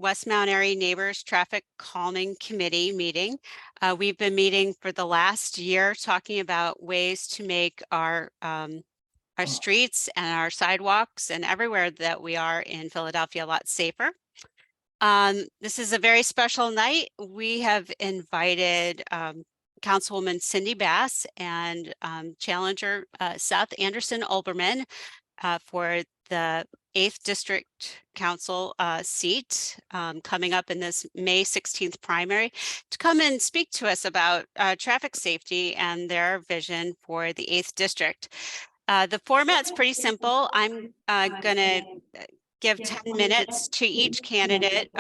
West Mount Area Neighbors Traffic Calming Committee meeting. We've been meeting for the last year, talking about ways to make our streets and our sidewalks and everywhere that we are in Philadelphia a lot safer. This is a very special night. We have invited Councilwoman Cindy Bass and Challenger Seth Anderson-Oberman for the 8th District Council seat coming up in this May 16th primary to come and speak to us about traffic safety and their vision for the 8th District. The format's pretty simple. I'm going to give 10 minutes to each candidate.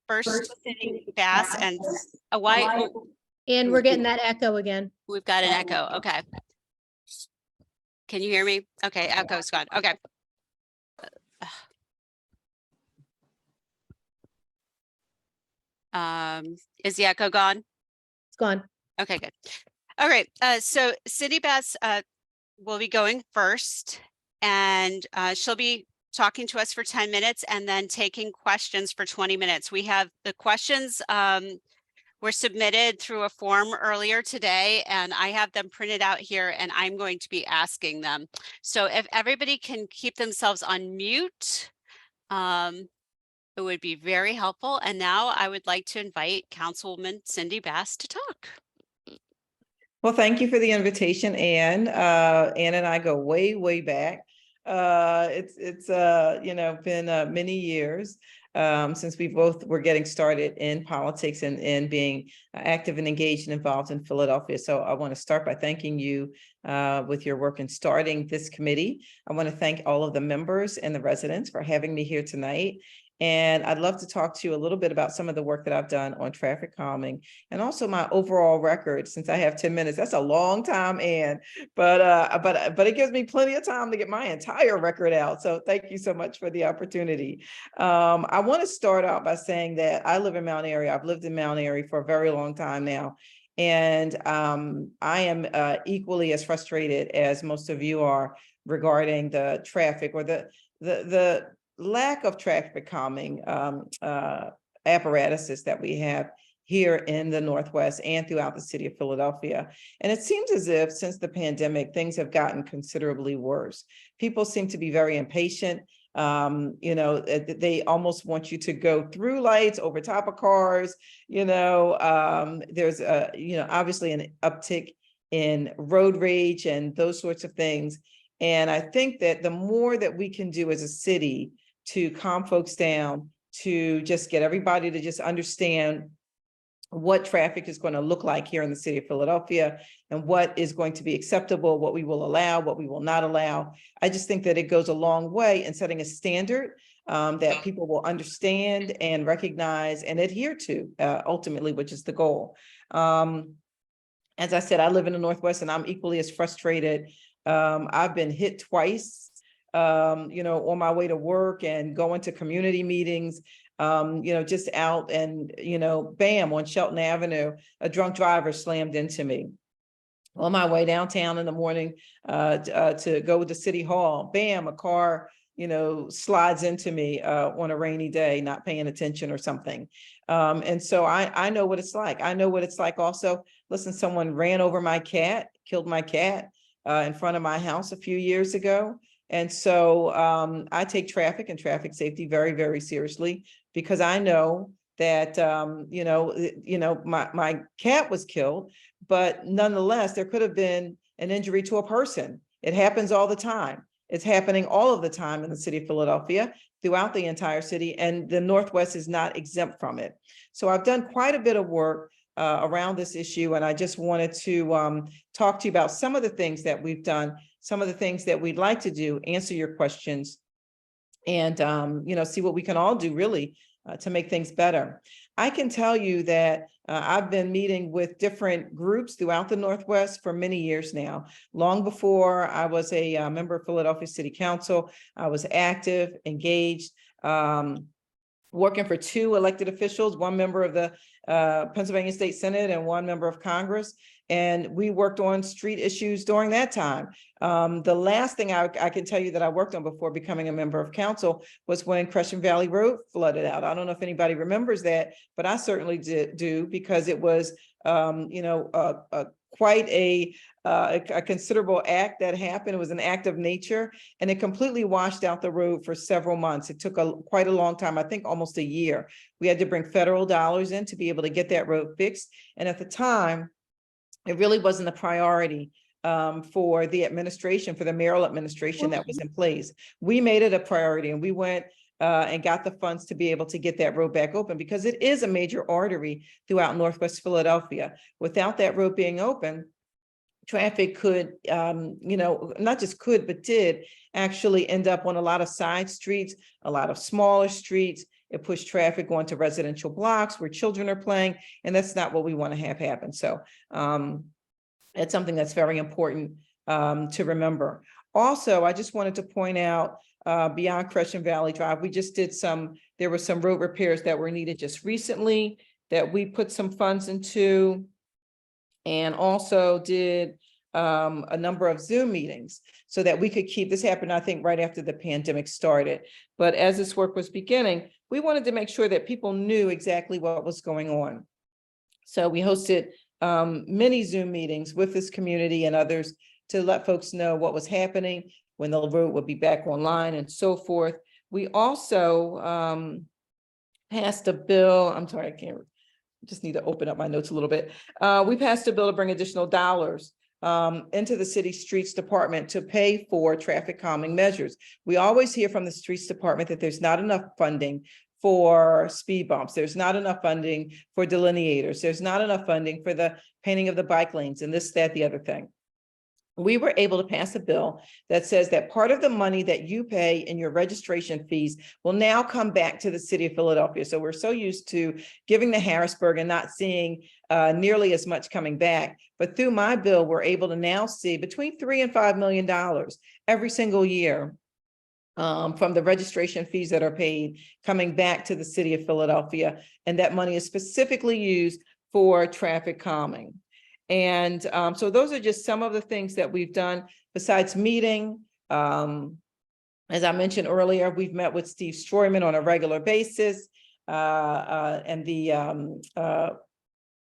First, Cindy Bass and And we're getting that echo again. We've got an echo. Okay. Can you hear me? Okay, echo's gone. Okay. Is the echo gone? It's gone. Okay, good. All right. So Cindy Bass will be going first, and she'll be talking to us for 10 minutes and then taking questions for 20 minutes. We have the questions were submitted through a form earlier today, and I have them printed out here, and I'm going to be asking them. So if everybody can keep themselves on mute, it would be very helpful. And now I would like to invite Councilwoman Cindy Bass to talk. Well, thank you for the invitation, Ann. Ann and I go way, way back. It's been many years since we both were getting started in politics and being active and engaged and involved in Philadelphia. So I want to start by thanking you with your work in starting this committee. I want to thank all of the members and the residents for having me here tonight. And I'd love to talk to you a little bit about some of the work that I've done on traffic calming and also my overall record. Since I have 10 minutes, that's a long time, Ann, but it gives me plenty of time to get my entire record out. So thank you so much for the opportunity. I want to start out by saying that I live in Mount Airy. I've lived in Mount Airy for a very long time now. And I am equally as frustrated as most of you are regarding the traffic or the lack of traffic calming apparatuses that we have here in the Northwest and throughout the city of Philadelphia. And it seems as if since the pandemic, things have gotten considerably worse. People seem to be very impatient. They almost want you to go through lights over top of cars. There's obviously an uptick in road rage and those sorts of things. And I think that the more that we can do as a city to calm folks down, to just get everybody to just understand what traffic is going to look like here in the city of Philadelphia and what is going to be acceptable, what we will allow, what we will not allow. I just think that it goes a long way in setting a standard that people will understand and recognize and adhere to ultimately, which is the goal. As I said, I live in the Northwest and I'm equally as frustrated. I've been hit twice on my way to work and going to community meetings, just out and, bam, on Shelton Avenue, a drunk driver slammed into me. On my way downtown in the morning to go to City Hall, bam, a car, slides into me on a rainy day, not paying attention or something. And so I know what it's like. I know what it's like also. Listen, someone ran over my cat, killed my cat in front of my house a few years ago. And so I take traffic and traffic safety very, very seriously because I know that, my cat was killed, but nonetheless, there could have been an injury to a person. It happens all the time. It's happening all of the time in the city of Philadelphia, throughout the entire city, and the Northwest is not exempt from it. So I've done quite a bit of work around this issue, and I just wanted to talk to you about some of the things that we've done, some of the things that we'd like to do, answer your questions, and see what we can all do really to make things better. I can tell you that I've been meeting with different groups throughout the Northwest for many years now. Long before I was a member of Philadelphia City Council, I was active, engaged, working for 2 elected officials, 1 member of the Pennsylvania State Senate and 1 member of Congress. And we worked on street issues during that time. The last thing I can tell you that I worked on before becoming a member of council was when Crescent Valley Road flooded out. I don't know if anybody remembers that, but I certainly do, because it was, quite a considerable act that happened. It was an act of nature, and it completely washed out the road for several months. It took quite a long time, I think almost a year. We had to bring federal dollars in to be able to get that road fixed. And at the time, it really wasn't a priority for the administration, for the mayoral administration that was in place. We made it a priority, and we went and got the funds to be able to get that road back open, because it is a major artery throughout Northwest Philadelphia. Without that road being open, traffic could, not just could, but did actually end up on a lot of side streets, a lot of smaller streets. It pushed traffic onto residential blocks where children are playing, and that's not what we want to have happen. So it's something that's very important to remember. Also, I just wanted to point out, beyond Crescent Valley Drive, we just did there were some road repairs that were needed just recently that we put some funds into, and also did a number of Zoom meetings so that we could keep this happened, I think, right after the pandemic started. But as this work was beginning, we wanted to make sure that people knew exactly what was going on. So we hosted many Zoom meetings with this community and others to let folks know what was happening, when the road would be back online, and so forth. We also passed a bill. I'm sorry, just need to open up my notes a little bit. We passed a bill to bring additional dollars into the city streets department to pay for traffic calming measures. We always hear from the streets department that there's not enough funding for speed bumps. There's not enough funding for delineators. There's not enough funding for the painting of the bike lanes and this, that, the other thing. We were able to pass a bill that says that part of the money that you pay in your registration fees will now come back to the city of Philadelphia. So we're so used to giving to Harrisburg and not seeing nearly as much coming back. But through my bill, we're able to now see between $3 and $5 million every single year from the registration fees that are paid coming back to the city of Philadelphia. And that money is specifically used for traffic calming. And so those are just some of the things that we've done besides meeting. As I mentioned earlier, we've met with Steve Stroyman on a regular basis, and the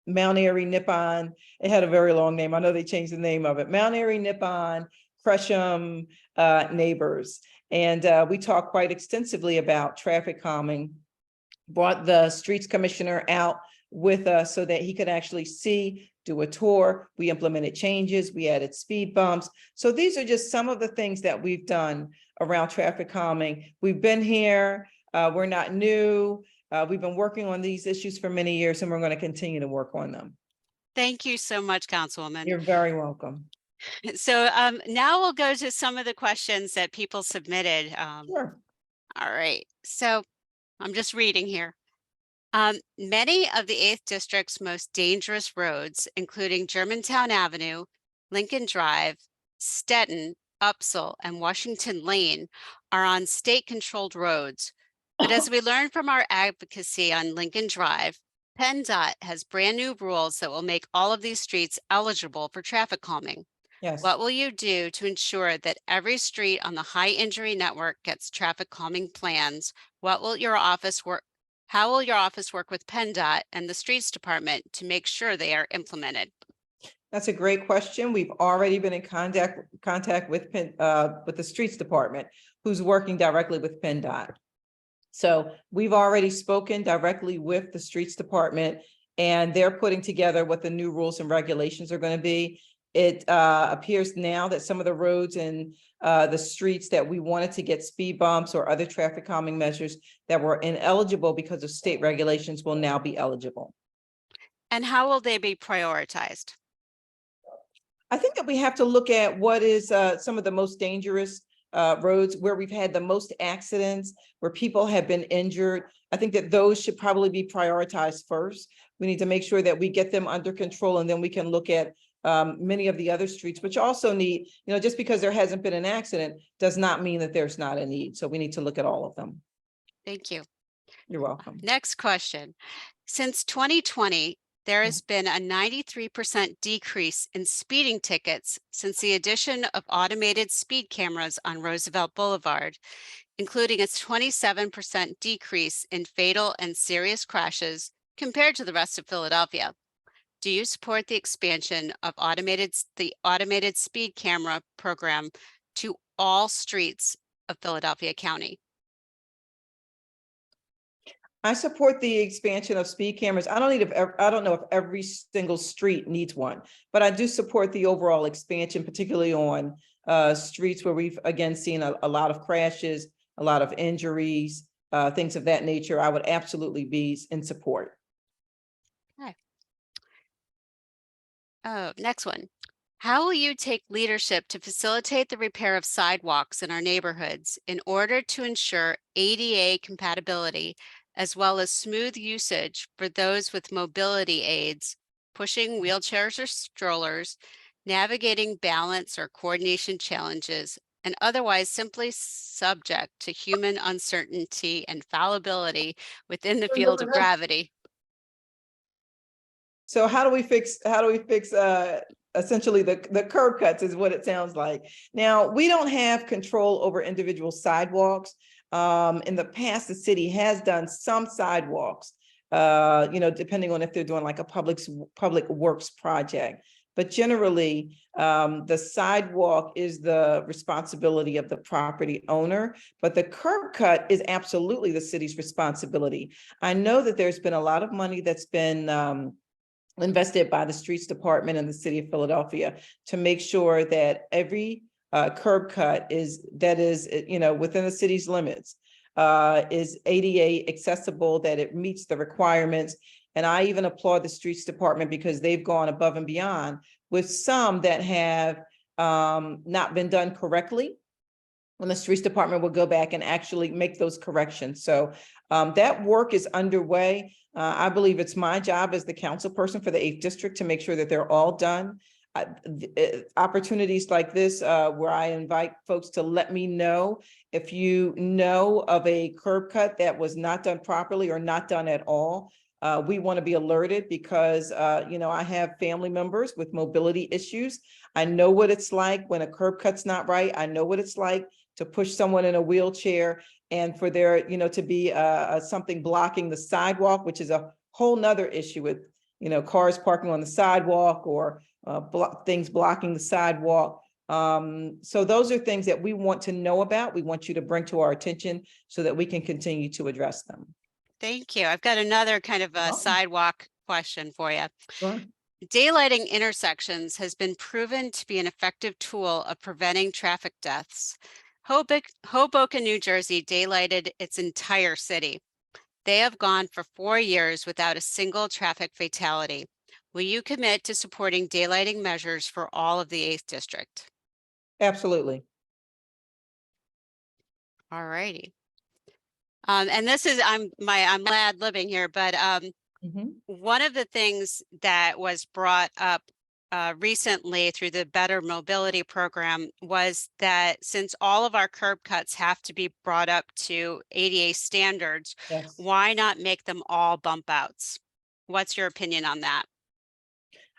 Mount Airy Nippon. It had a very long name. I know they changed the name of it. Mount Airy Nippon Gresham neighbors. And we talked quite extensively about traffic calming, brought the streets commissioner out with us so that he could actually do a tour. We implemented changes, we added speed bumps. So these are just some of the things that we've done around traffic calming. We've been here, we're not new. We've been working on these issues for many years, and we're going to continue to work on them. Thank you so much, Councilwoman. You're very welcome. So now we'll go to some of the questions that people submitted. Sure. All right, so I'm just reading here. Many of the 8th District's most dangerous roads, including Germantown Avenue, Lincoln Drive, Stetton, Upsall, and Washington Lane, are on state-controlled roads. But as we learned from our advocacy on Lincoln Drive, PennDOT has brand new rules that will make all of these streets eligible for traffic calming. Yes. What will you do to ensure that every street on the high injury network gets traffic calming plans? How will your office work with PennDOT and the streets department to make sure they are implemented? That's a great question. We've already been in contact with the streets department, who's working directly with PennDOT. So we've already spoken directly with the streets department, and they're putting together what the new rules and regulations are going to be. It appears now that some of the roads and the streets that we wanted to get speed bumps or other traffic calming measures that were ineligible because of state regulations will now be eligible. And how will they be prioritized? I think that we have to look at what is some of the most dangerous roads where we've had the most accidents, where people have been injured. I think that those should probably be prioritized first. We need to make sure that we get them under control, and then we can look at many of the other streets, which also need, just because there hasn't been an accident does not mean that there's not a need. So we need to look at all of them. Thank you. You're welcome. Next question. Since 2020, there has been a 93% decrease in speeding tickets since the addition of automated speed cameras on Roosevelt Boulevard, including a 27% decrease in fatal and serious crashes compared to the rest of Philadelphia. Do you support the expansion of the automated speed camera program to all streets of Philadelphia County? I support the expansion of speed cameras. I don't know if every single street needs one, but I do support the overall expansion, particularly on streets where we've again seen a lot of crashes, a lot of injuries, things of that nature. I would absolutely be in support. Okay. Oh, next one. How will you take leadership to facilitate the repair of sidewalks in our neighborhoods in order to ensure ADA compatibility as well as smooth usage for those with mobility aids, pushing wheelchairs or strollers, navigating balance or coordination challenges, and otherwise simply subject to human uncertainty and fallibility within the field of gravity? So how do we fix essentially the curb cuts is what it sounds like. Now, we don't have control over individual sidewalks. In the past, the city has done some sidewalks, depending on if they're doing like a public works project. But generally, the sidewalk is the responsibility of the property owner, but the curb cut is absolutely the city's responsibility. I know that there's been a lot of money that's been invested by the streets department and the city of Philadelphia to make sure that every curb cut is within the city's limits, is ADA accessible, that it meets the requirements. And I even applaud the streets department because they've gone above and beyond with some that have not been done correctly. When the streets department will go back and actually make those corrections. So that work is underway. I believe it's my job as the council person for the 8th district to make sure that they're all done. Opportunities like this where I invite folks to let me know if you know of a curb cut that was not done properly or not done at all. We want to be alerted because, I have family members with mobility issues. I know what it's like when a curb cut's not right. I know what it's like to push someone in a wheelchair and for there, to be something blocking the sidewalk, which is a whole nother issue with, cars parking on the sidewalk or things blocking the sidewalk. So those are things that we want to know about. We want you to bring to our attention so that we can continue to address them. Thank you. I've got another kind of a Welcome. sidewalk question for you. Sure. Daylighting intersections has been proven to be an effective tool of preventing traffic deaths. Hoboken, New Jersey daylighted its entire city. They have gone for 4 years without a single traffic fatality. Will you commit to supporting daylighting measures for all of the 8th district? Absolutely. All righty. And this is, I'm lad living here, but one of the things that was brought up recently through the Better Mobility Program was that since all of our curb cuts have to be brought up to ADA standards, Yes. why not make them all bump outs? What's your opinion on that?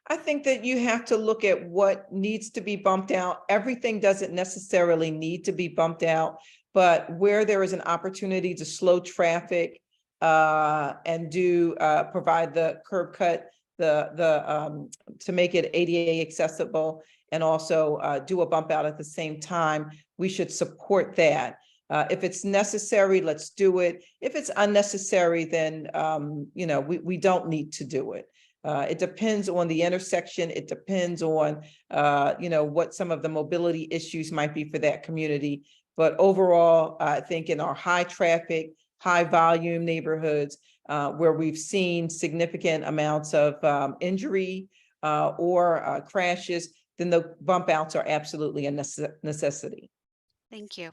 I think that you have to look at what needs to be bumped out. Everything doesn't necessarily need to be bumped out, but where there is an opportunity to slow traffic and provide the curb cut, to make it ADA accessible and also do a bump out at the same time, we should support that. If it's necessary, let's do it. If it's unnecessary, then we don't need to do it. It depends on the intersection. It depends on, what some of the mobility issues might be for that community. But overall, I think in our high traffic, high volume neighborhoods where we've seen significant amounts of injury or crashes, then the bump outs are absolutely a necessity. Thank you.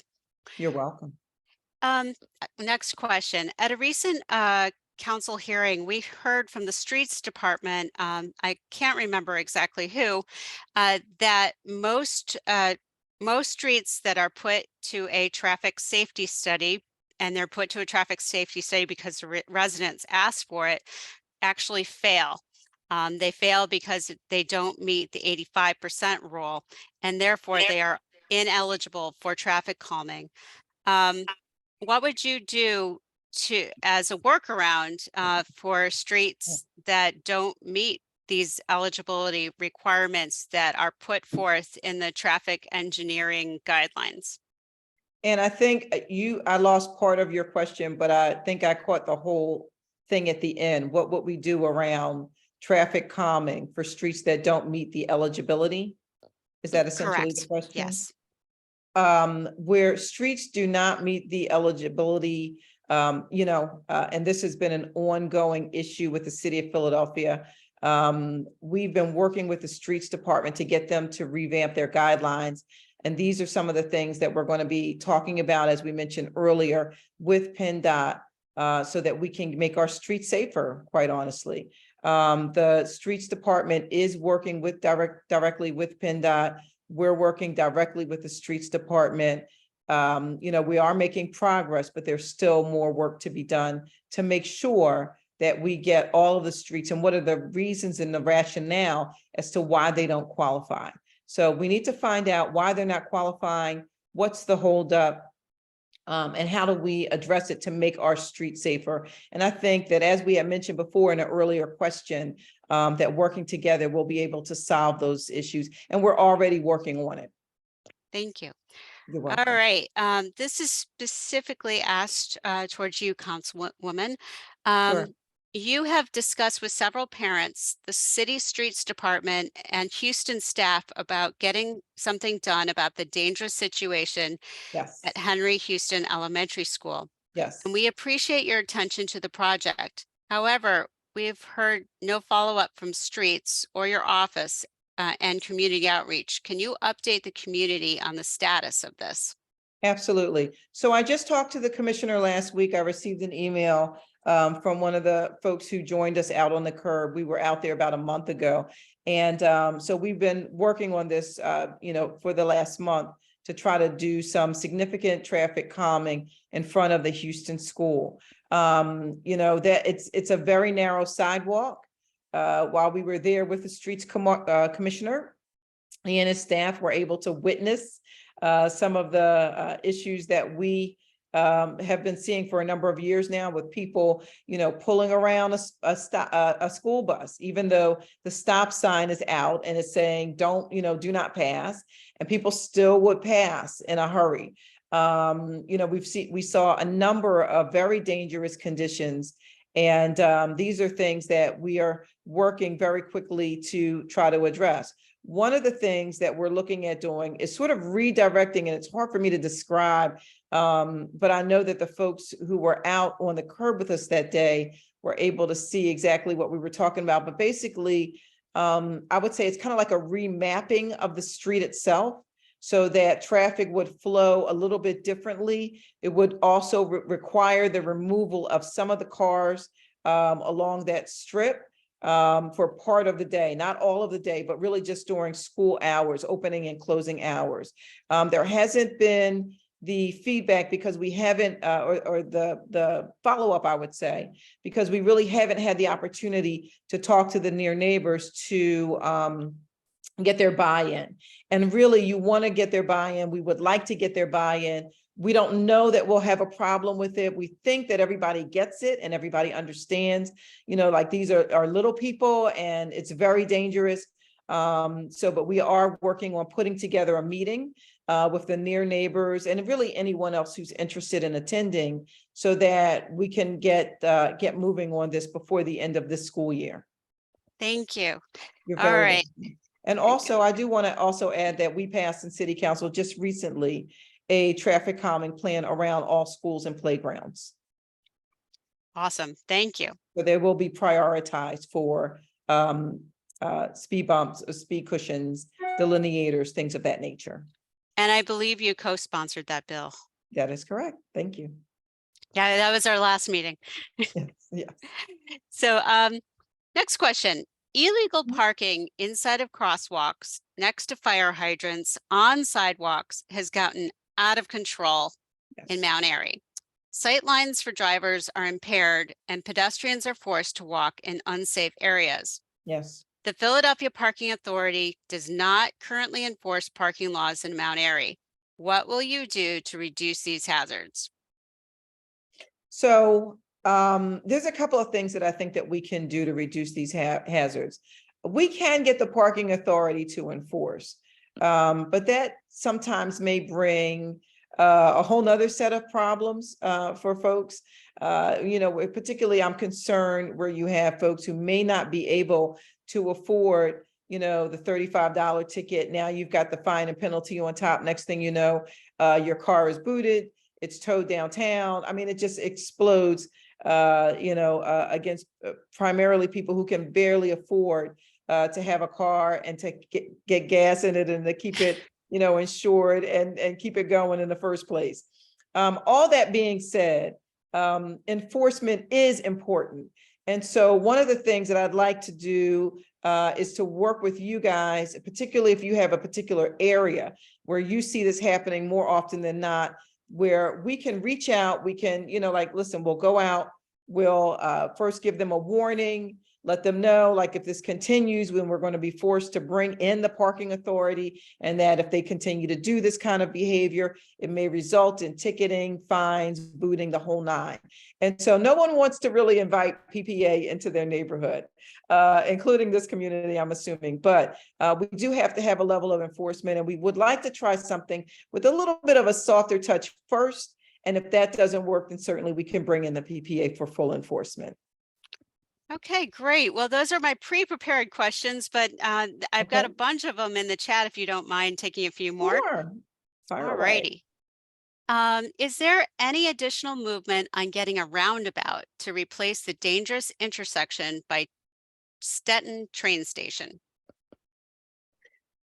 You're welcome. Next question. At a recent council hearing, we heard from the streets department, I can't remember exactly who, that most streets that are put to a traffic safety study and they're put to a traffic safety study because the residents asked for it, actually fail. They fail because they don't meet the 85% rule, and therefore they are ineligible for traffic calming. What would you do as a workaround for streets that don't meet these eligibility requirements that are put forth in the traffic engineering guidelines? And I think I lost part of your question, but I think I caught the whole thing at the end. What would we do around traffic calming for streets that don't meet the eligibility? Is that essentially the Correct. question? Yes. Where streets do not meet the eligibility, and this has been an ongoing issue with the city of Philadelphia. We've been working with the streets department to get them to revamp their guidelines. And these are some of the things that we're going to be talking about, as we mentioned earlier, with PennDOT, so that we can make our streets safer, quite honestly. The streets department is working with directly with PennDOT. We're working directly with the streets department. We are making progress, but there's still more work to be done to make sure that we get all of the streets and what are the reasons and the rationale as to why they don't qualify. So we need to find out why they're not qualifying, what's the holdup, and how do we address it to make our streets safer. And I think that, as we had mentioned before in an earlier question, that working together, we'll be able to solve those issues. And we're already working on it. Thank you. You're All welcome. right. This is specifically asked towards you, Councilwoman. Sure. You have discussed with several parents, the city streets department and Houston staff about getting something done about the dangerous situation Yes. at Henry Houston Elementary School. Yes. And we appreciate your attention to the project. However, we've heard no follow-up from streets or your office and community outreach. Can you update the community on the status of this? Absolutely. So I just talked to the commissioner last week. I received an email from one of the folks who joined us out on the curb. We were out there about a month ago. And so we've been working on this, for the last month to try to do some significant traffic calming in front of the Houston school. That it's a very narrow sidewalk. While we were there with the streets commissioner, he and his staff were able to witness some of the issues that we have been seeing for a number of years now, with people, pulling around a school bus, even though the stop sign is out and it's saying, do not pass, and people still would pass in a hurry. We saw a number of very dangerous conditions. And these are things that we are working very quickly to try to address. One of the things that we're looking at doing is sort of redirecting, and it's hard for me to describe, but I know that the folks who were out on the curb with us that day were able to see exactly what we were talking about. But basically, I would say it's kind of like a remapping of the street itself, so that traffic would flow a little bit differently. It would also require the removal of some of the cars along that strip for part of the day, not all of the day, but really just during school hours, opening and closing hours. There hasn't been the feedback because we haven't, or the follow-up, I would say, because we really haven't had the opportunity to talk to the near neighbors to get their buy-in. And really, you want to get their buy-in. We would like to get their buy-in. We don't know that we'll have a problem with it. We think that everybody gets it and everybody understands, like these are little people and it's very dangerous. But we are working on putting together a meeting with the near neighbors and really anyone else who's interested in attending, so that we can get moving on this before the end of this school year. Thank you. You're All very right. welcome. And also, I do want to also add that we passed in City Council just recently a traffic calming plan around all schools and playgrounds. Awesome. Thank you. So they will be prioritized for speed bumps, speed cushions, delineators, things of that nature. And I believe you co-sponsored that bill. That is correct. Thank you. Yeah, that was our last meeting. Yes. So next question. Illegal parking inside of crosswalks, next to fire hydrants, on sidewalks has gotten out of control in Mount Airy. Sight lines for drivers are impaired and pedestrians are forced to walk in unsafe areas. Yes. The Philadelphia Parking Authority does not currently enforce parking laws in Mount Airy. What will you do to reduce these hazards? So there's a couple of things that I think that we can do to reduce these hazards. We can get the parking authority to enforce, but that sometimes may bring a whole nother set of problems for folks. Particularly I'm concerned where you have folks who may not be able to afford the $35 ticket. Now you've got the fine and penalty on top. Next thing you know, your car is booted, it's towed downtown. I mean, it just explodes, against primarily people who can barely afford to have a car and to get gas in it and to keep it, insured and keep it going in the first place. All that being said, enforcement is important. And so one of the things that I'd like to do is to work with you guys, particularly if you have a particular area where you see this happening more often than not, where we can reach out, we can, listen, we'll go out, we'll first give them a warning, let them know, like, if this continues, when we're going to be forced to bring in the parking authority, and that if they continue to do this kind of behavior, it may result in ticketing, fines, booting, the whole nine. And so no one wants to really invite PPA into their neighborhood, including this community, I'm assuming. But we do have to have a level of enforcement, and we would like to try something with a little bit of a softer touch first. And if that doesn't work, then certainly we can bring in the PPA for full enforcement. Okay, great. Well, those are my pre-prepared questions, but I've got a bunch of them in the chat if you don't mind taking a few more. Sure. Fire All away. righty. Is there any additional movement on getting a roundabout to replace the dangerous intersection by Stetton train station?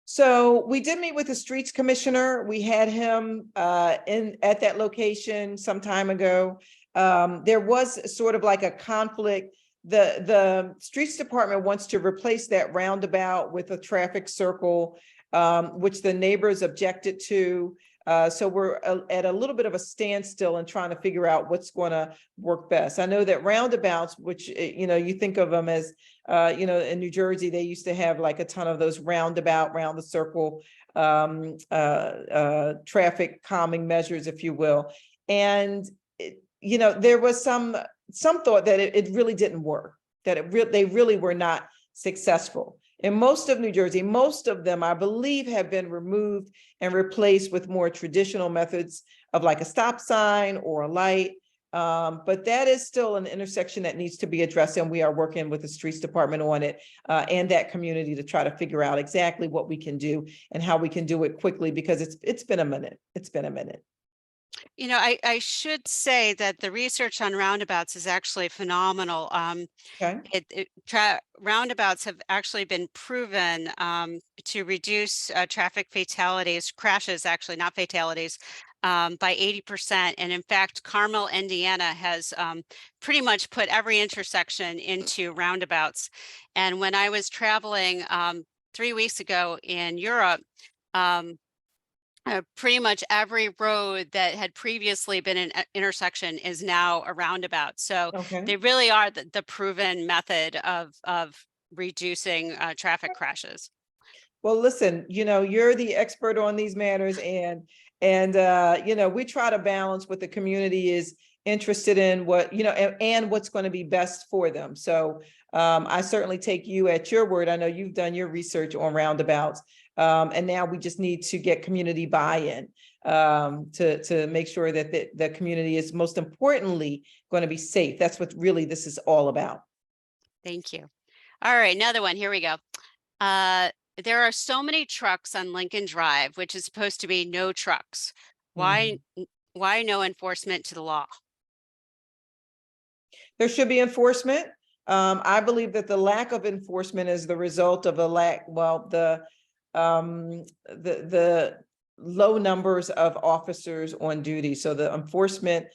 So we did meet with the streets commissioner. We had him at that location some time ago. There was sort of like a conflict. The streets department wants to replace that roundabout with a traffic circle, which the neighbors objected to. So we're at a little bit of a standstill in trying to figure out what's going to work best. I know that roundabouts, which, you think of them as, in New Jersey, they used to have like a ton of those round the circle traffic calming measures, if you will. And, there was some thought that it really didn't work, that they really were not successful. In most of New Jersey, most of them, I believe, have been removed and replaced with more traditional methods of like a stop sign or a light. But that is still an intersection that needs to be addressed, and we are working with the streets department on it and that community to try to figure out exactly what we can do and how we can do it quickly, because it's been a minute. It's been a minute. I should say that the research on roundabouts is actually phenomenal. Okay. Roundabouts have actually been proven to reduce traffic fatalities, crashes, actually, not fatalities, by 80%. And in fact, Carmel, Indiana has pretty much put every intersection into roundabouts. And when I was traveling 3 weeks ago in Europe, pretty much every road that had previously been an intersection is now a roundabout. So they really are the proven method of reducing traffic crashes. Well, listen, you're the expert on these matters, and we try to balance what the community is interested in, what, and what's going to be best for them. So I certainly take you at your word. I know you've done your research on roundabouts. And now we just need to get community buy-in to make sure that the community is, most importantly, going to be safe. That's what really this is all about. Thank you. All right, another one. Here we go. There are so many trucks on Lincoln Drive, which is supposed to be no trucks. Why no enforcement to the law? There should be enforcement. I believe that the lack of enforcement is the result of the low numbers of officers on duty. So the enforcement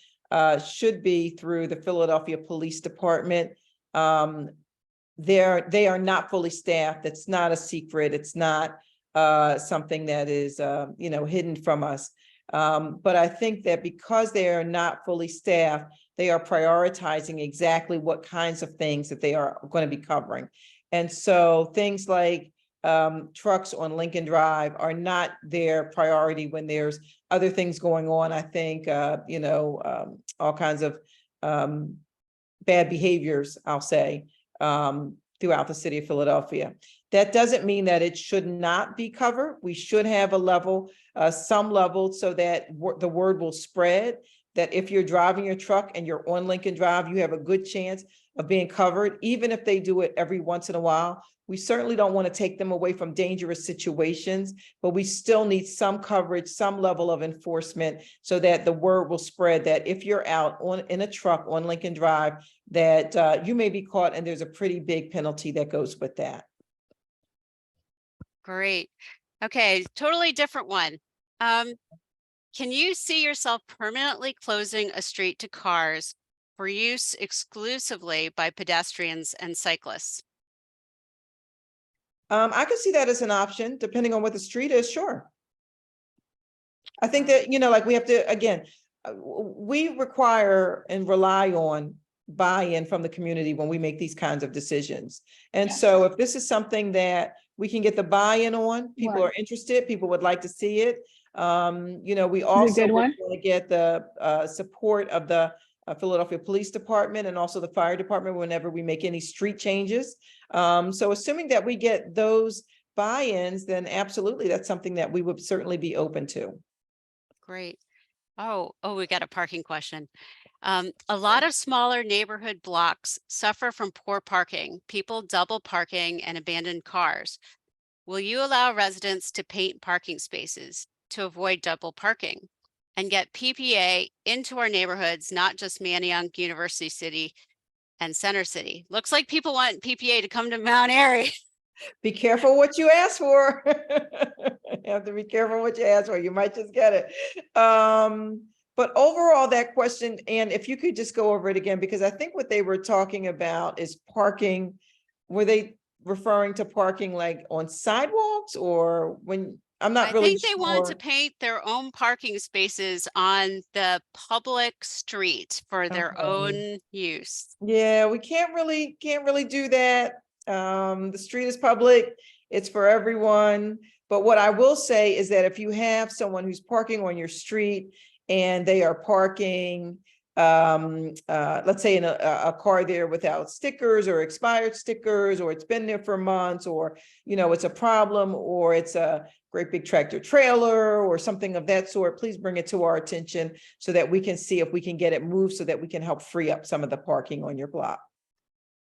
should be through the Philadelphia Police Department. They are not fully staffed. It's not a secret. It's not something that is hidden from us. But I think that because they are not fully staffed, they are prioritizing exactly what kinds of things that they are going to be covering. And so things like trucks on Lincoln Drive are not their priority when there's other things going on. I think, all kinds of bad behaviors, I'll say, throughout the city of Philadelphia. That doesn't mean that it should not be covered. We should have a level, some level, so that the word will spread, that if you're driving your truck and you're on Lincoln Drive, you have a good chance of being covered, even if they do it every once in a while. We certainly don't want to take them away from dangerous situations, but we still need some coverage, some level of enforcement, so that the word will spread that if you're out in a truck on Lincoln Drive, that you may be caught, and there's a pretty big penalty that goes with that. Great. Okay, totally different one. Can you see yourself permanently closing a street to cars for use exclusively by pedestrians and cyclists? I could see that as an option, depending on what the street is, sure. I think that, like we have to, again, we require and rely on buy-in from the community when we make these kinds of decisions. And so if this is something that we can get the buy-in on, people are interested, people would like to see it. We also want to get the support of the Philadelphia Police Department and also the fire department whenever we make any street changes. So assuming that we get those buy-ins, then absolutely, that's something that we would certainly be open to. Great. Oh, we got a parking question. A lot of smaller neighborhood blocks suffer from poor parking, people double parking and abandoned cars. Will you allow residents to paint parking spaces to avoid double parking and get PPA into our neighborhoods, not just Manayunk, University City, and Center City? Looks like people want PPA to come to Mount Airy. Be careful what you ask for. You have to be careful what you ask for. You might just get it. But overall, that question, and if you could just go over it again, because I think what they were talking about is parking. Were they referring to parking like on sidewalks, or when? I'm not really think they want to paint their own parking spaces on the public street for their own use. Yeah, we can't really do that. The street is public, it's for everyone. But what I will say is that if you have someone who's parking on your street and they are parking, let's say in a car there without stickers or expired stickers, or it's been there for months, or, it's a problem, or it's a great big tractor trailer or something of that sort, please bring it to our attention so that we can see if we can get it moved so that we can help free up some of the parking on your block.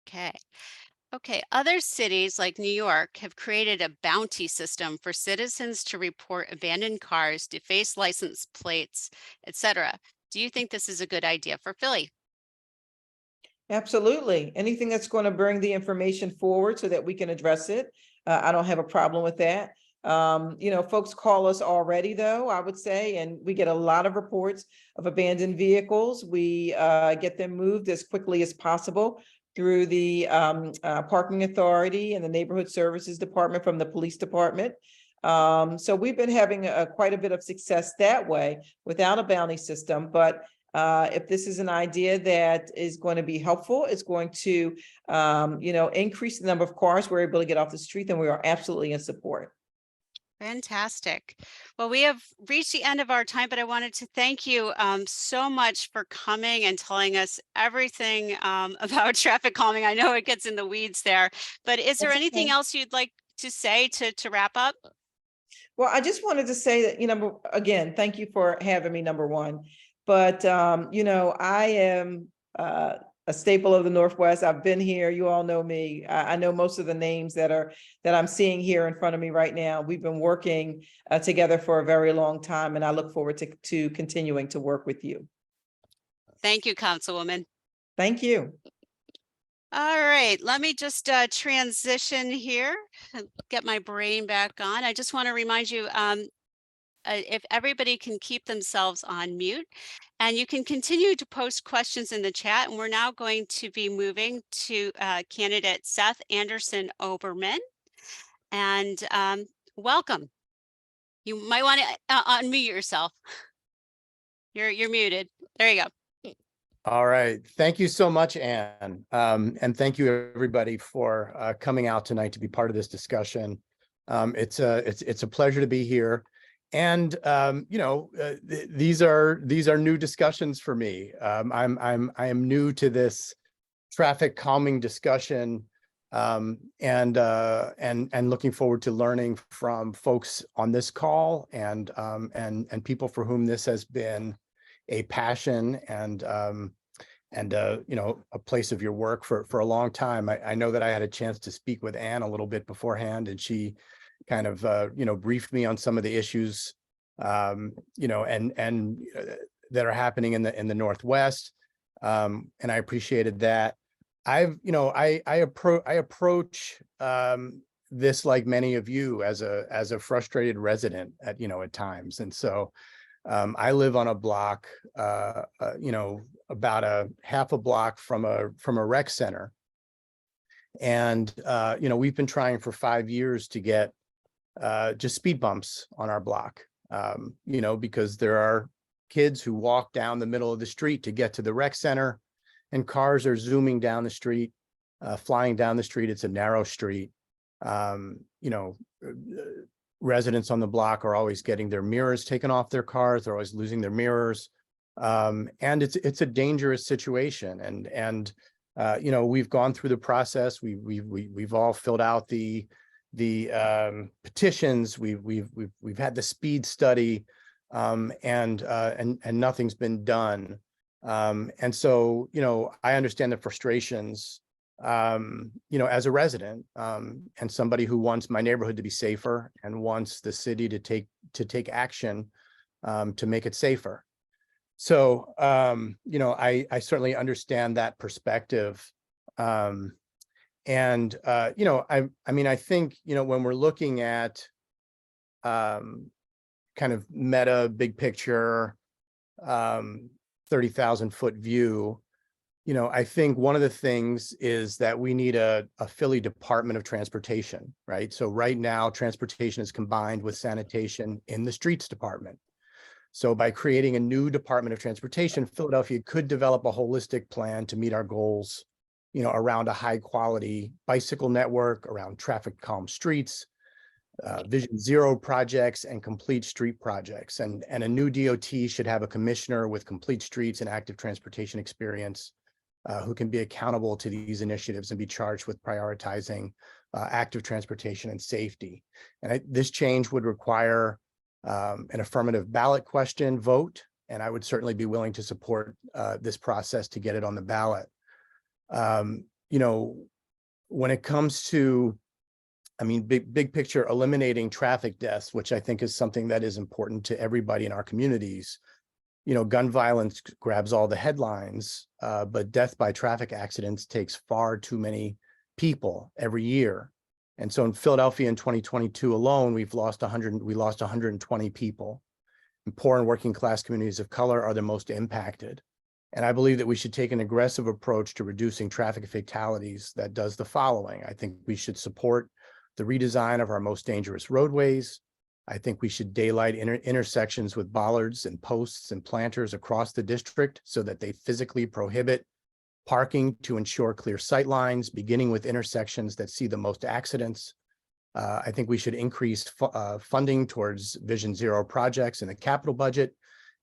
Okay. Other cities like New York have created a bounty system for citizens to report abandoned cars, deface license plates, etc. Do you think this is a good idea for Philly? Absolutely. Anything that's going to bring the information forward so that we can address it. I don't have a problem with that. Folks call us already, though, I would say, and we get a lot of reports of abandoned vehicles. We get them moved as quickly as possible through the parking authority and the neighborhood services department from the police department. So we've been having quite a bit of success that way without a bounty system. But if this is an idea that is going to be helpful, it's going to, increase the number of cars we're able to get off the street, then we are absolutely in support. Fantastic. Well, we have reached the end of our time, but I wanted to thank you so much for coming and telling us everything about traffic calming. I know it gets in the weeds there, but is there anything else you'd like to say to wrap up? Well, I just wanted to say that, again, thank you for having me, number one. But, I am a staple of the Northwest. I've been here. You all know me. I know most of the names that I'm seeing here in front of me right now. We've been working together for a very long time, and I look forward to continuing to work with you. Thank you, Councilwoman. Thank you. All right, let me just transition here and get my brain back on. I just want to remind you, if everybody can keep themselves on mute, and you can continue to post questions in the chat. And we're now going to be moving to candidate Seth Anderson-Oberman. And welcome. You might want to unmute yourself. You're muted. There you go. All right. Thank you so much, Anne. And thank you everybody for coming out tonight to be part of this discussion. It's a pleasure to be here. And these are new discussions for me. I am new to this traffic calming discussion, and looking forward to learning from folks on this call and people for whom this has been a passion and a place of your work for a long time. I know that I had a chance to speak with Anne a little bit beforehand, and she kind of briefed me on some of the issues that are happening in the Northwest, and I appreciated that. I approach this like many of you as a frustrated resident at times, and so I live on a block, about a half a block from a rec center. And, we've been trying for 5 years to get just speed bumps on our block, because there are kids who walk down the middle of the street to get to the rec center, and cars are zooming down the street, flying down the street. It's a narrow street. Residents on the block are always getting their mirrors taken off their cars. They're always losing their mirrors. And it's a dangerous situation. And we've gone through the process. We've all filled out the petitions. We've had the speed study, and nothing's been done. And so, I understand the frustrations, as a resident, and somebody who wants my neighborhood to be safer and wants the city to take action, to make it safer. So, I certainly understand that perspective. I think, when we're looking at, kind of meta, big picture, 30,000 foot view, I think one of the things is that we need a Philly Department of Transportation, right? So right now, transportation is combined with sanitation in the streets department. So by creating a new Department of Transportation, Philadelphia could develop a holistic plan to meet our goals, around a high quality bicycle network, around traffic calm streets, Vision Zero projects, and complete street projects. And a new DOT should have a commissioner with complete streets and active transportation experience, who can be accountable to these initiatives and be charged with prioritizing active transportation and safety. And this change would require an affirmative ballot question vote, and I would certainly be willing to support this process to get it on the ballot. When it comes to, big picture, eliminating traffic deaths, which I think is something that is important to everybody in our communities. Gun violence grabs all the headlines, but death by traffic accidents takes far too many people every year. And so in Philadelphia in 2022 alone, we lost 120 people. And poor and working class communities of color are the most impacted. And I believe that we should take an aggressive approach to reducing traffic fatalities that does the following. I think we should support the redesign of our most dangerous roadways. I think we should daylight intersections with bollards and posts and planters across the district so that they physically prohibit parking to ensure clear sight lines, beginning with intersections that see the most accidents. I think we should increase funding towards Vision Zero projects in the capital budget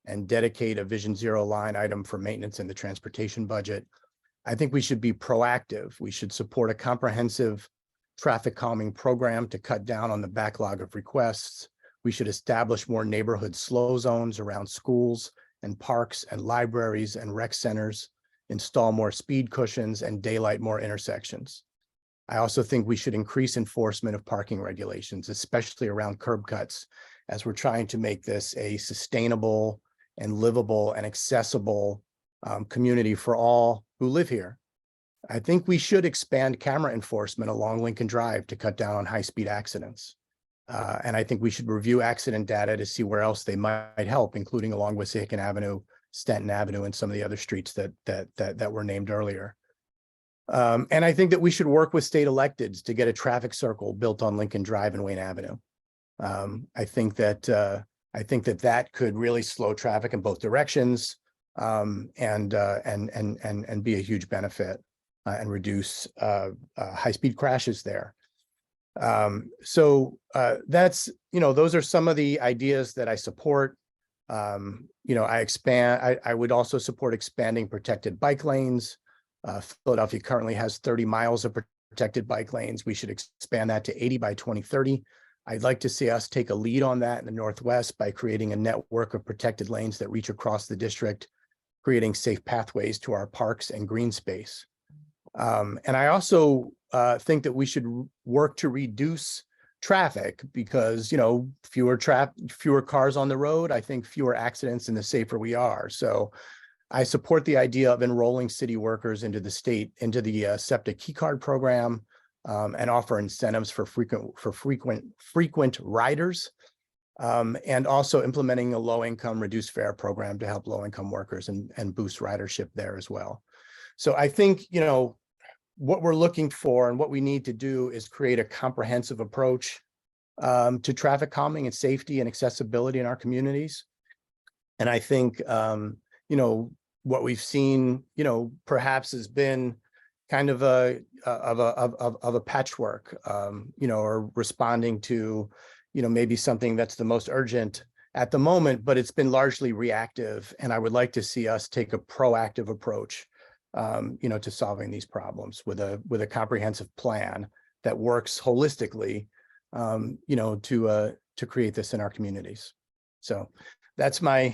and dedicate a Vision Zero line item for maintenance in the transportation budget. I think we should be proactive. We should support a comprehensive traffic calming program to cut down on the backlog of requests. We should establish more neighborhood slow zones around schools and parks and libraries and rec centers, install more speed cushions, and daylight more intersections. I also think we should increase enforcement of parking regulations, especially around curb cuts, as we're trying to make this a sustainable and livable and accessible community for all who live here. I think we should expand camera enforcement along Lincoln Drive to cut down on high-speed accidents. And I think we should review accident data to see where else they might help, including along Wissahickon Avenue, Stanton Avenue, and some of the other streets that were named earlier. And I think that we should work with state electeds to get a traffic circle built on Lincoln Drive and Wayne Avenue. I think that I think that that could really slow traffic in both directions, and be a huge benefit, and reduce high-speed crashes there. That's, those are some of the ideas that I support. I would also support expanding protected bike lanes. Philadelphia currently has 30 miles of protected bike lanes. We should expand that to 80 by 2030. I'd like to see us take a lead on that in the Northwest by creating a network of protected lanes that reach across the district, creating safe pathways to our parks and green space. And I also think that we should work to reduce traffic because, fewer cars on the road, I think fewer accidents and the safer we are. So I support the idea of enrolling city workers into the SEPTA key card program, and offer incentives for frequent riders, and also implementing a low-income reduced fare program to help low-income workers and boost ridership there as well. So I think, what we're looking for and what we need to do is create a comprehensive approach to traffic calming and safety and accessibility in our communities. And I think, what we've seen, perhaps has been kind of a patchwork, or responding to, maybe something that's the most urgent at the moment, but it's been largely reactive. And I would like to see us take a proactive approach, to solving these problems with a comprehensive plan that works holistically, to create this in our communities. So that's your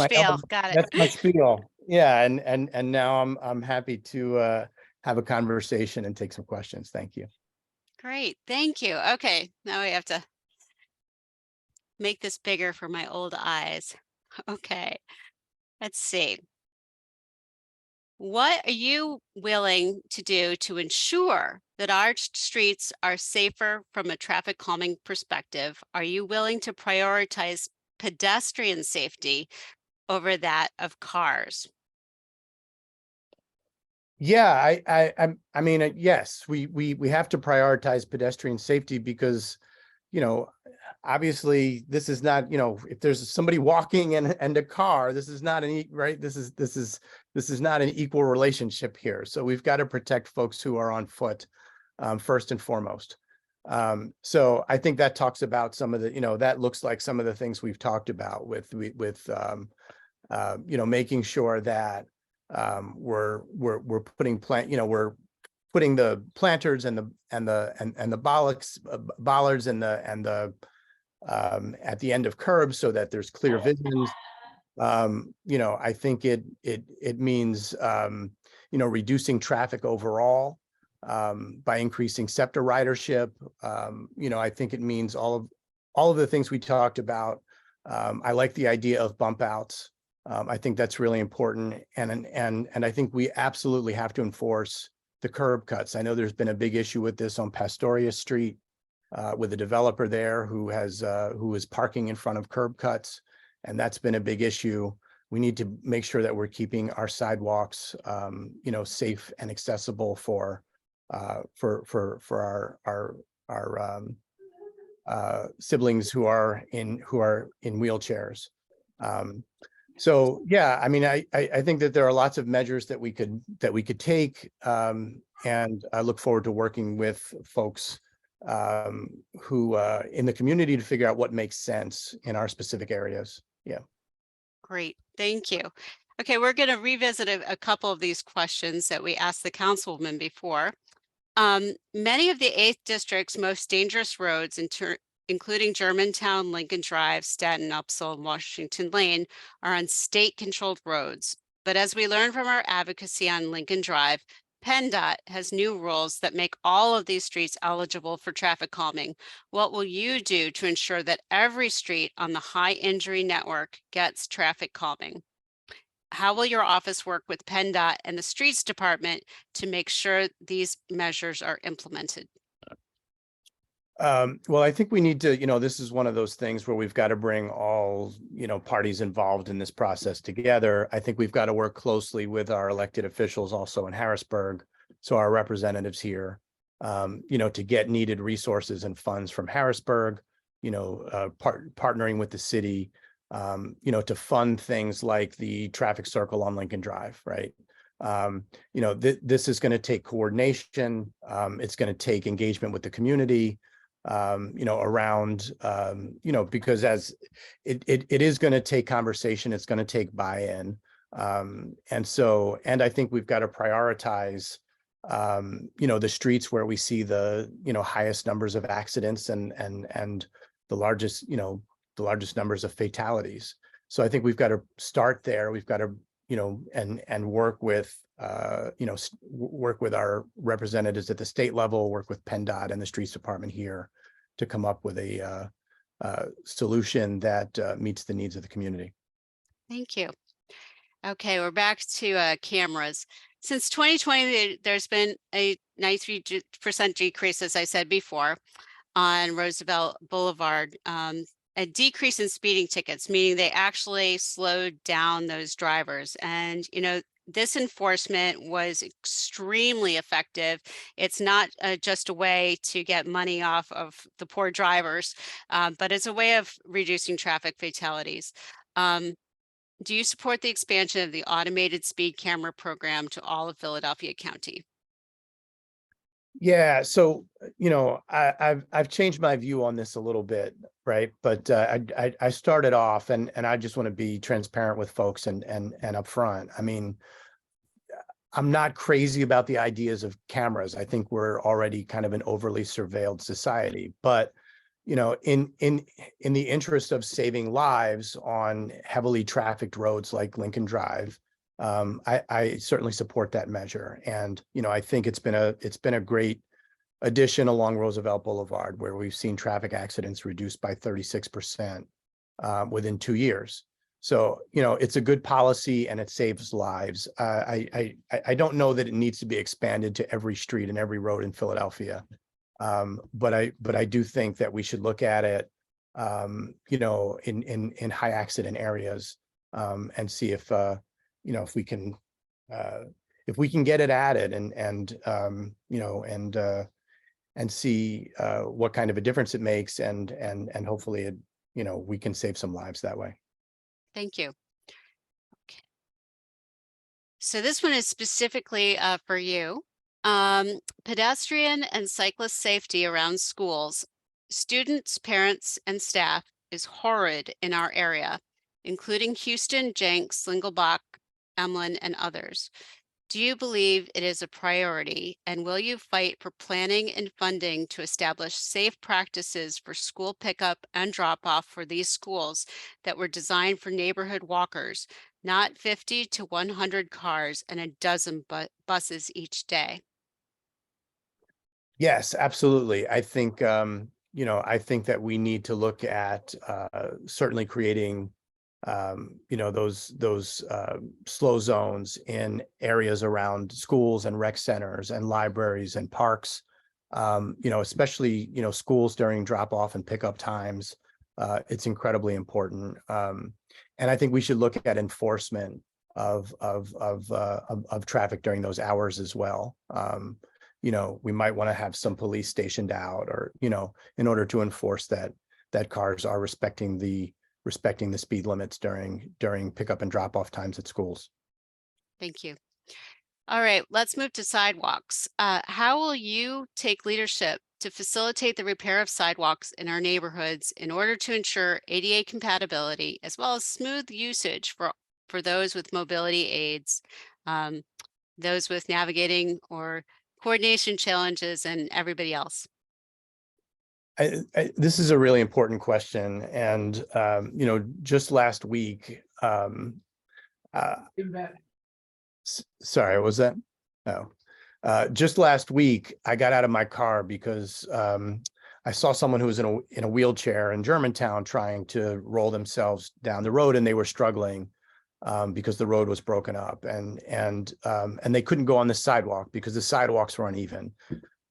spiel. Got it. That's my spiel. Yeah, and now I'm happy to have a conversation and take some questions. Thank you. Great, thank you. Okay, now we have to make this bigger for my old eyes. Okay, let's see. What are you willing to do to ensure that our streets are safer from a traffic calming perspective? Are you willing to prioritize pedestrian safety over that of cars? Yeah, I mean, yes, we have to prioritize pedestrian safety because, obviously this is not, if there's somebody walking and a car, this is not right. This is not an equal relationship here. So we've got to protect folks who are on foot, first and foremost. So I think that talks about some of the, that looks like some of the things we've talked about with making sure that we're putting we're putting the planters and the bollards and the at the end of curbs so that there's clear vision. I think it means reducing traffic overall by increasing SEPTA ridership. I think it means all of the things we talked about. I like the idea of bump outs. I think that's really important, and I think we absolutely have to enforce the curb cuts. I know there's been a big issue with this on Pastoria Street with a developer there who is parking in front of curb cuts, and that's been a big issue. We need to make sure that we're keeping our sidewalks, safe and accessible for our siblings who are in wheelchairs. So yeah, I mean, I think that there are lots of measures that we could take, and I look forward to working with folks who in the community to figure out what makes sense in our specific areas. Yeah. Great, thank you. Okay, we're going to revisit a couple of these questions that we asked the councilwoman before. Many of the 8th District's most dangerous roads, including Germantown, Lincoln Drive, Staten, Upsall, and Washington Lane, are on state-controlled roads. But as we learned from our advocacy on Lincoln Drive, PennDOT has new rules that make all of these streets eligible for traffic calming. What will you do to ensure that every street on the high injury network gets traffic calming? How will your office work with PennDOT and the Streets Department to make sure these measures are implemented? Well, I think we need to, this is one of those things where we've got to bring all, parties involved in this process together. I think we've got to work closely with our elected officials also in Harrisburg. So our representatives here, to get needed resources and funds from Harrisburg. partnering with the city, to fund things like the traffic circle on Lincoln Drive, right? This is going to take coordination. It's going to take engagement with the community, around, because as it is going to take conversation, it's going to take buy-in. And I think we've got to prioritize, the streets where we see the, highest numbers of accidents and the largest numbers of fatalities. So I think we've got to start there. We've got to, and work with, work with our representatives at the state level, work with PennDOT and the streets department here to come up with a solution that meets the needs of the community. Thank you. Okay, we're back to cameras. Since 2020, there's been a 93% decrease, as I said before, on Roosevelt Boulevard. A decrease in speeding tickets, meaning they actually slowed down those drivers. And, this enforcement was extremely effective. It's not just a way to get money off of the poor drivers, but it's a way of reducing traffic fatalities. Do you support the expansion of the automated speed camera program to all of Philadelphia County? Yeah, so I've changed my view on this a little bit, right? But I started off, and I just want to be transparent with folks and upfront. I mean, I'm not crazy about the ideas of cameras. I think we're already kind of an overly surveilled society, but in the interest of saving lives on heavily trafficked roads like Lincoln Drive, I certainly support that measure. And, I think it's been a great addition along Roosevelt Boulevard, where we've seen traffic accidents reduced by 36% within 2 years. So, it's a good policy and it saves lives. I don't know that it needs to be expanded to every street and every road in Philadelphia. But I do think that we should look at it, in high accident areas, and see if we can get it added and see what kind of a difference it makes, and hopefully we can save some lives that way. Thank you. Okay. So this one is specifically for you. Pedestrian and cyclist safety around schools, students, parents, and staff is horrid in our area, including Houston, Jenks, Lingelbach, Emlyn, and others. Do you believe it is a priority, and will you fight for planning and funding to establish safe practices for school pickup and drop-off for these schools that were designed for neighborhood walkers, not 50 to 100 cars and a dozen buses each day? Yes, absolutely. I think, I think that we need to look at certainly creating, those slow zones in areas around schools and rec centers and libraries and parks, especially, schools during drop off and pickup times. It's incredibly important. And I think we should look at enforcement of traffic during those hours as well. We might want to have some police stationed out, or, in order to enforce that cars are respecting the speed limits during pickup and drop off times at schools. Thank you. All right, let's move to sidewalks. How will you take leadership to facilitate the repair of sidewalks in our neighborhoods in order to ensure ADA compatibility, as well as smooth usage for those with mobility aids, those with navigating or coordination challenges, and everybody else? This is a really important question. And, just last week, sorry, was that? No. Just last week, I got out of my car because I saw someone who was in a wheelchair in Germantown trying to roll themselves down the road, and they were struggling because the road was broken up, and they couldn't go on the sidewalk because the sidewalks were uneven.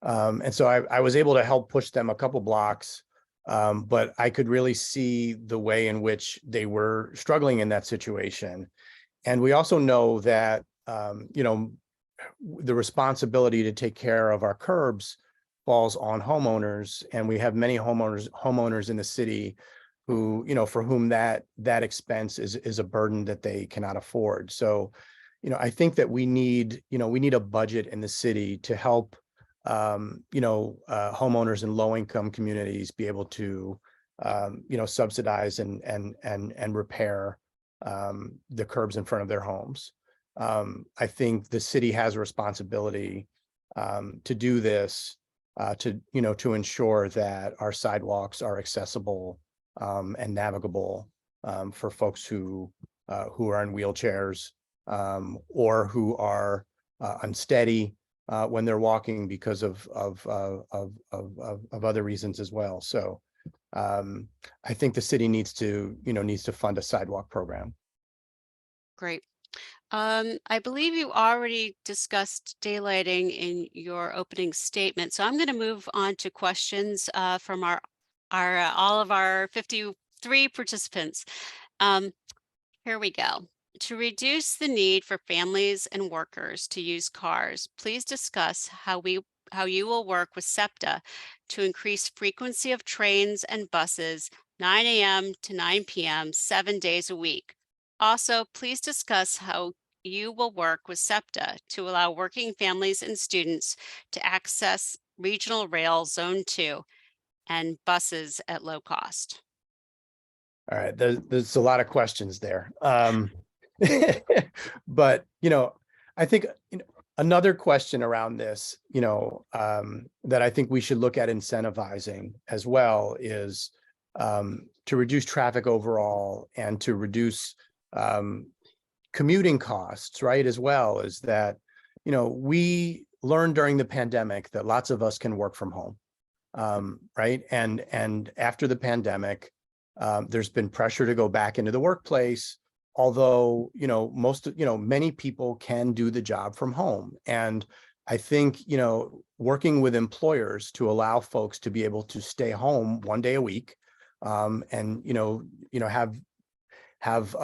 And so I was able to help push them a couple blocks, but I could really see the way in which they were struggling in that situation. And we also know that, the responsibility to take care of our curbs falls on homeowners, and we have many homeowners in the city who, you know, for whom that expense is a burden that they cannot afford. So, you know, I think that we need a budget in the city to help, homeowners in low-income communities be able to, subsidize and repair the curbs in front of their homes. I think the city has a responsibility to do this, to ensure that our sidewalks are accessible and navigable for folks who are in wheelchairs or who are unsteady when they're walking because of other reasons as well. So I think the city needs to fund a sidewalk program. Great. I believe you already discussed daylighting in your opening statement, so I'm going to move on to questions from all of our 53 participants. Here we go. To reduce the need for families and workers to use cars, please discuss how you will work with SEPTA to increase frequency of trains and buses 9 a.m. to 9 p.m. 7 days a week. Also, please discuss how you will work with SEPTA to allow working families and students to access regional rail zone 2 and buses at low cost. All right, there's a lot of questions there. But, I think another question around this, that I think we should look at incentivizing as well is to reduce traffic overall and to reduce commuting costs, right? As well as that, we learned during the pandemic that lots of us can work from home, right? And after the pandemic, there's been pressure to go back into the workplace, although, many people can do the job from home. And I think, working with employers to allow folks to be able to stay home 1 day a week, and, have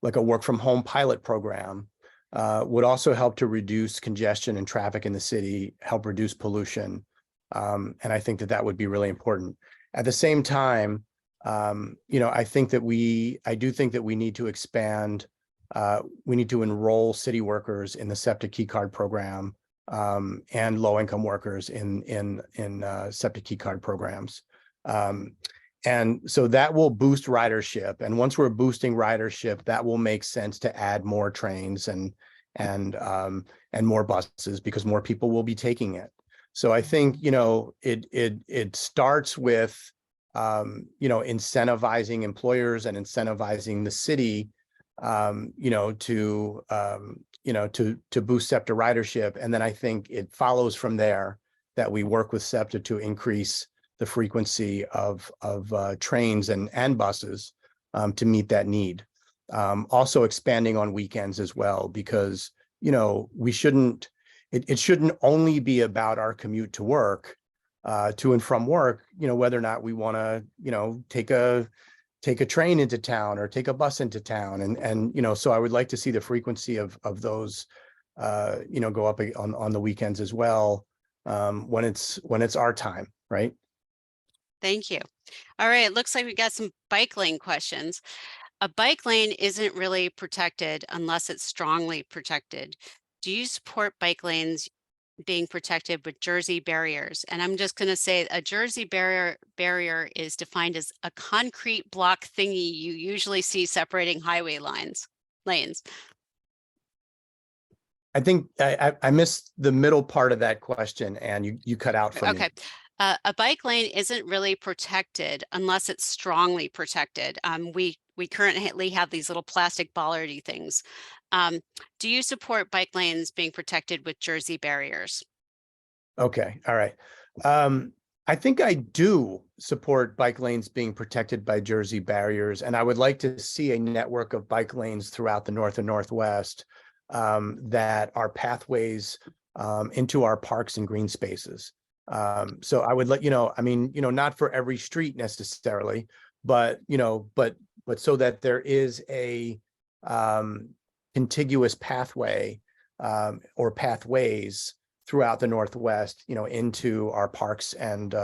like a work from home pilot program would also help to reduce congestion and traffic in the city, help reduce pollution. And I think that would be really important. At the same time, I do think that we need to expand. We need to enroll city workers in the SEPTA Key Card program and low-income workers in SEPTA Key Card programs. And so that will boost ridership. And once we're boosting ridership, that will make sense to add more trains and more buses because more people will be taking it. So I think, it starts with, incentivizing employers and incentivizing the city, to boost SEPTA ridership. And then I think it follows from there that we work with SEPTA to increase the frequency of trains and buses to meet that need. Also expanding on weekends as well, because, we shouldn't, it shouldn't only be about our commute to work, to and from work, whether or not we want to, take a train into town or take a bus into town. And so I would like to see the frequency of those, go up on the weekends as well, when it's our time, right? Thank you. All right, it looks like we got some bike lane questions. A bike lane isn't really protected unless it's strongly protected. Do you support bike lanes being protected with Jersey barriers? And I'm just going to say a Jersey barrier is defined as a concrete block thingy you usually see separating highway lanes. I think I missed the middle part of that question, and you cut out for me. Okay. A bike lane isn't really protected unless it's strongly protected. We currently have these little plastic bollardy things. Do you support bike lanes being protected with Jersey barriers? Okay, all right. I think I do support bike lanes being protected by Jersey barriers, and I would like to see a network of bike lanes throughout the North and Northwest that are pathways into our parks and green spaces. So I would let not for every street necessarily, but so that there is a contiguous pathway or pathways throughout the Northwest, into our parks and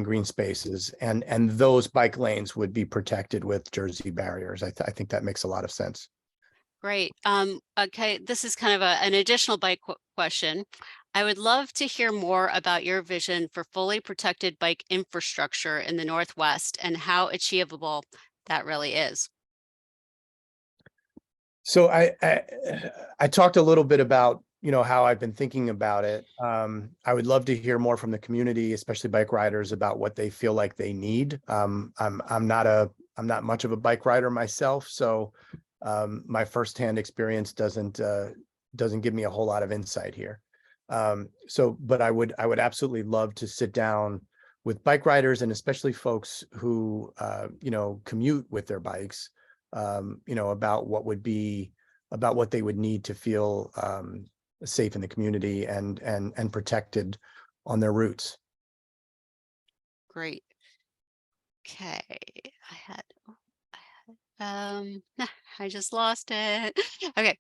green spaces, and those bike lanes would be protected with Jersey barriers. I think that makes a lot of sense. Great. Okay, this is kind of an additional bike question. I would love to hear more about your vision for fully protected bike infrastructure in the Northwest and how achievable that really is. So I talked a little bit about, how I've been thinking about it. I would love to hear more from the community, especially bike riders, about what they feel like they need. I'm not much of a bike rider myself, so my firsthand experience doesn't give me a whole lot of insight here. But I would absolutely love to sit down with bike riders, and especially folks who commute with their bikes, about what they would need to feel safe in the community and protected on their routes. Great. Okay, I just lost it. Okay.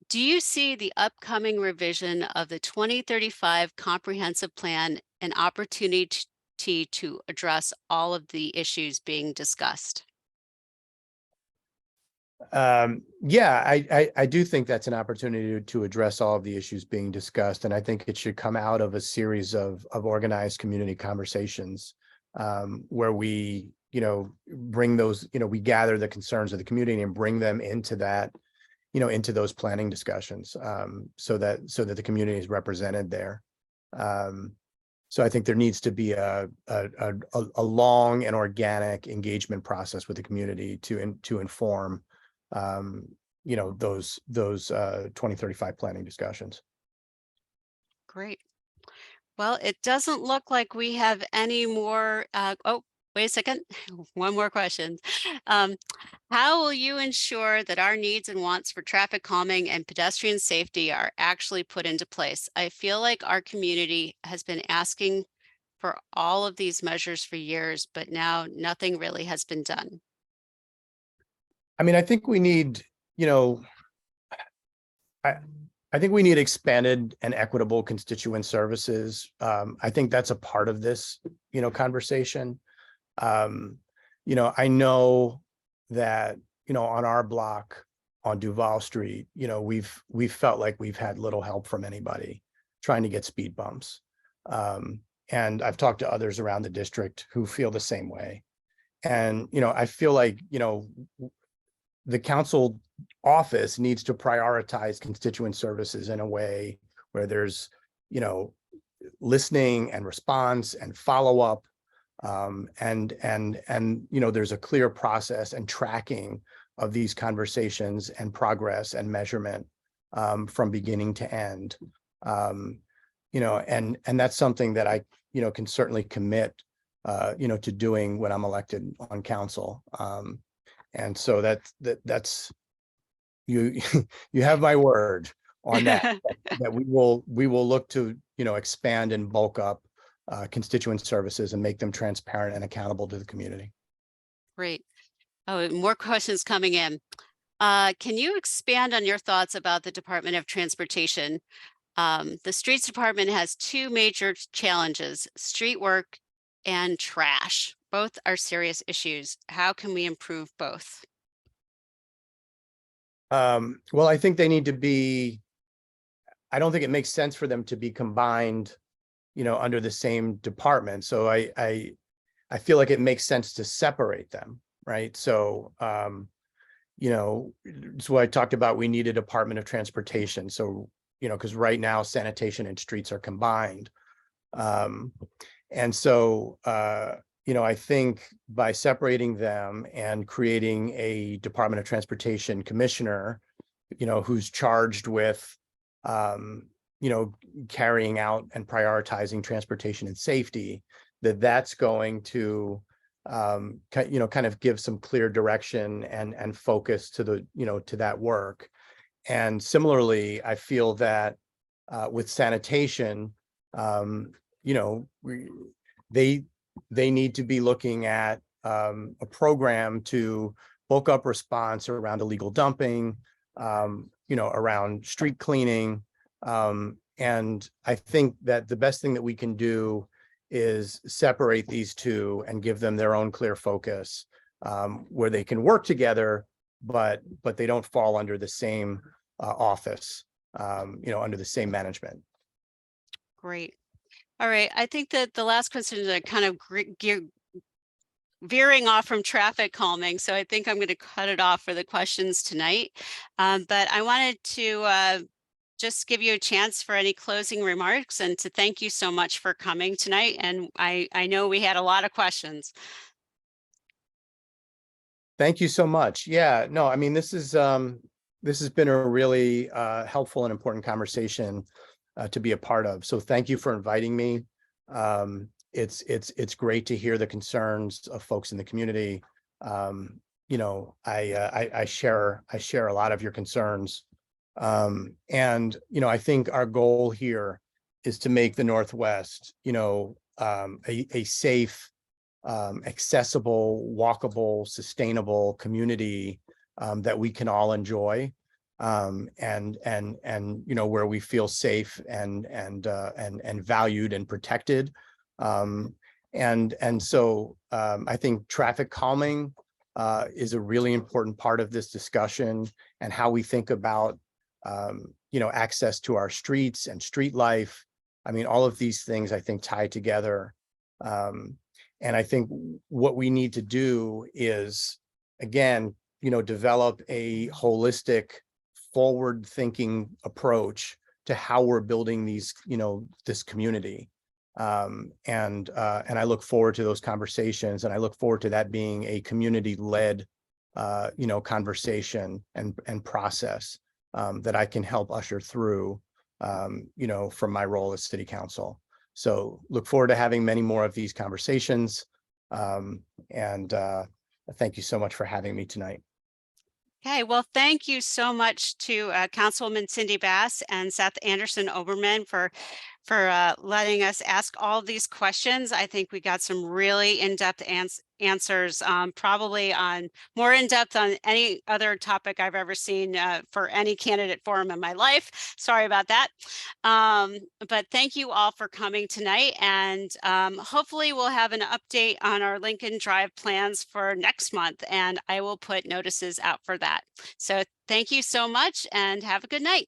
Do you see the upcoming revision of the 2035 comprehensive plan an opportunity to address all of the issues being discussed? Yeah, I do think that's an opportunity to address all of the issues being discussed, and I think it should come out of a series of organized community conversations, where we, bring those, we gather the concerns of the community and bring them into that, into those planning discussions, so that the community is represented there. So I think there needs to be a long and organic engagement process with the community to inform those 2035 planning discussions. Great. Well, it doesn't look like we have any more. Oh, wait a second. One more question. How will you ensure that our needs and wants for traffic calming and pedestrian safety are actually put into place? I feel like our community has been asking for all of these measures for years, but now nothing really has been done. I mean, I think we need, I think we need expanded and equitable constituent services. I think that's a part of this, conversation. I know that, on our block on Duval Street, we've felt like we've had little help from anybody trying to get speed bumps. And I've talked to others around the district who feel the same way. And, I feel like, the council office needs to prioritize constituent services in a way where there's, listening and response and follow-up, and there's a clear process and tracking of these conversations and progress and measurement, from beginning to end. And that's something that I, can certainly commit, to doing when I'm elected on council. And so that's you you have my word on that, that we will look to, expand and bulk up constituent services and make them transparent and accountable to the community. Great. Oh, more questions coming in. Can you expand on your thoughts about the Department of Transportation? The Streets Department has two major challenges: street work and trash. Both are serious issues. How can we improve both? Well, I think they need to be, I don't think it makes sense for them to be combined, under the same department. So I feel like it makes sense to separate them, right? So, so I talked about, we need a Department of Transportation. So, because right now sanitation and streets are combined. And so, I think by separating them and creating a Department of Transportation commissioner, who's charged with, carrying out and prioritizing transportation and safety, that's going to, kind of give some clear direction and focus to the, to that work. And similarly, I feel that with sanitation, they need to be looking at a program to bulk up response around illegal dumping, around street cleaning, And I think that the best thing that we can do is separate these two and give them their own clear focus, where they can work together, but they don't fall under the same office, under the same management. Great. All right. I think that the last question is kind of veering off from traffic calming. So I think I'm going to cut it off for the questions tonight. But I wanted to just give you a chance for any closing remarks and to thank you so much for coming tonight. And I know we had a lot of questions. Thank you so much. Yeah, no, I mean, this has been a really helpful and important conversation to be a part of. So thank you for inviting me. It's great to hear the concerns of folks in the community. I share a lot of your concerns. And I think our goal here is to make the Northwest, a safe, accessible, walkable, sustainable community that we can all enjoy, and where we feel safe and valued and protected. So I think traffic calming is a really important part of this discussion, and how we think about access to our streets and street life. I mean, all of these things I think tie together. And I think what we need to do is, again, develop a holistic, forward-thinking approach to how we're building these, this community. And I look forward to those conversations, and I look forward to that being a community-led, conversation and process that I can help usher through, from my role as city council. So look forward to having many more of these conversations. And thank you so much for having me tonight. Okay, well, thank you so much to Councilwoman Cindy Bass and Seth Anderson-Oberman for letting us ask all these questions. I think we got some really in-depth answers, probably more in-depth on any other topic I've ever seen for any candidate forum in my life. Sorry about that. But thank you all for coming tonight. And hopefully we'll have an update on our Lincoln Drive plans for next month, and I will put notices out for that. So thank you so much and have a good night.